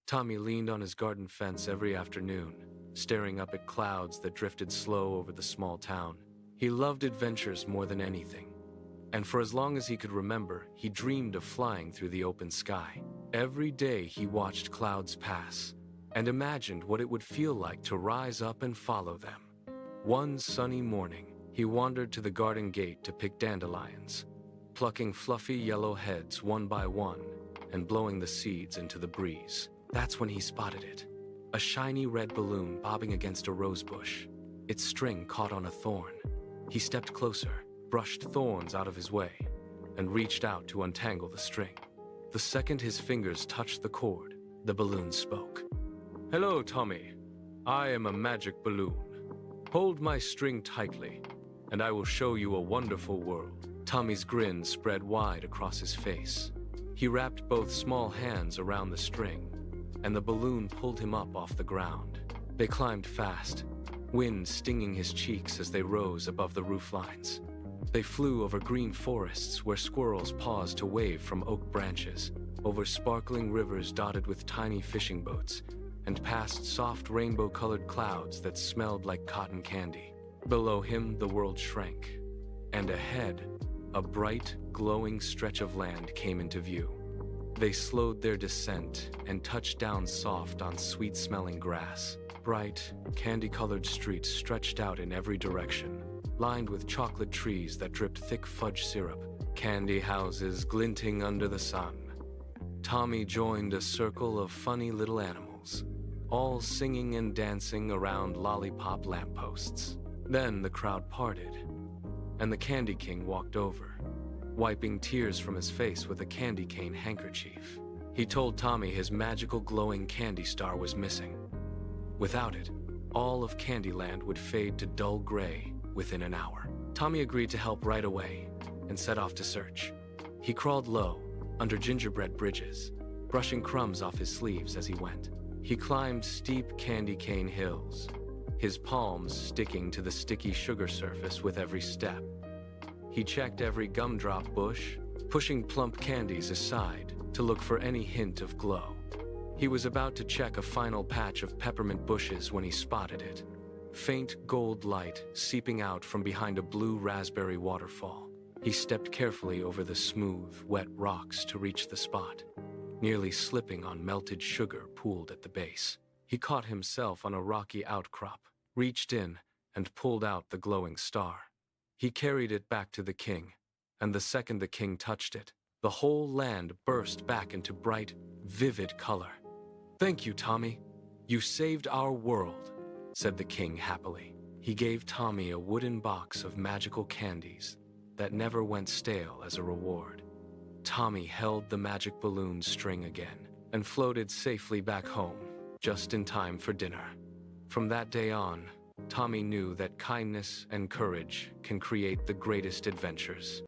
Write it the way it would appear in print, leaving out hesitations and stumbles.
Tommy leaned on his garden fence every afternoon, staring up at clouds that drifted slow over the small town. He loved adventures more than anything, and for as long as he could remember, he dreamed of flying through the open sky. Every day he watched clouds pass and imagined what it would feel like to rise up and follow them. One sunny morning, he wandered to the garden gate to pick dandelions, plucking fluffy yellow heads one by one and blowing the seeds into the breeze. That's when he spotted it. A shiny red balloon bobbing against a rose bush. Its string caught on a thorn. He stepped closer, brushed thorns out of his way, and reached out to untangle the string. The second his fingers touched the cord, the balloon spoke. "Hello, Tommy. I am a magic balloon. Hold my string tightly, and I will show you a wonderful world." Tommy's grin spread wide across his face. He wrapped both small hands around the string, and the balloon pulled him up off the ground. They climbed fast, wind stinging his cheeks as they rose above the roof lines. They flew over green forests where squirrels paused to wave from oak branches, over sparkling rivers dotted with tiny fishing boats, and past soft rainbow-colored clouds that smelled like cotton candy. Below him, the world shrank, and ahead, a bright, glowing stretch of land came into view. They slowed their descent and touched down soft on sweet-smelling grass. Bright, candy-colored streets stretched out in every direction, lined with chocolate trees that dripped thick fudge syrup, candy houses glinting under the sun. Tommy joined a circle of funny little animals, all singing and dancing around lollipop lampposts. Then the crowd parted, and the Candy King walked over, wiping tears from his face with a candy cane handkerchief. He told Tommy his magical glowing candy star was missing. Without it, all of Candyland would fade to dull gray within an hour. Tommy agreed to help right away and set off to search. He crawled low, under gingerbread bridges, brushing crumbs off his sleeves as he went. He climbed steep candy cane hills, his palms sticking to the sticky sugar surface with every step. He checked every gumdrop bush, pushing plump candies aside to look for any hint of glow. He was about to check a final patch of peppermint bushes when he spotted it. Faint gold light seeping out from behind a blue raspberry waterfall. He stepped carefully over the smooth, wet rocks to reach the spot, nearly slipping on melted sugar pooled at the base. He caught himself on a rocky outcrop, reached in, and pulled out the glowing star. He carried it back to the king, and the second the king touched it, the whole land burst back into bright, vivid color. "Thank you, Tommy. You saved our world," said the king happily. He gave Tommy a wooden box of magical candies that never went stale as a reward. Tommy held the magic balloon string again and floated safely back home, just in time for dinner. From that day on, Tommy knew that kindness and courage can create the greatest adventures.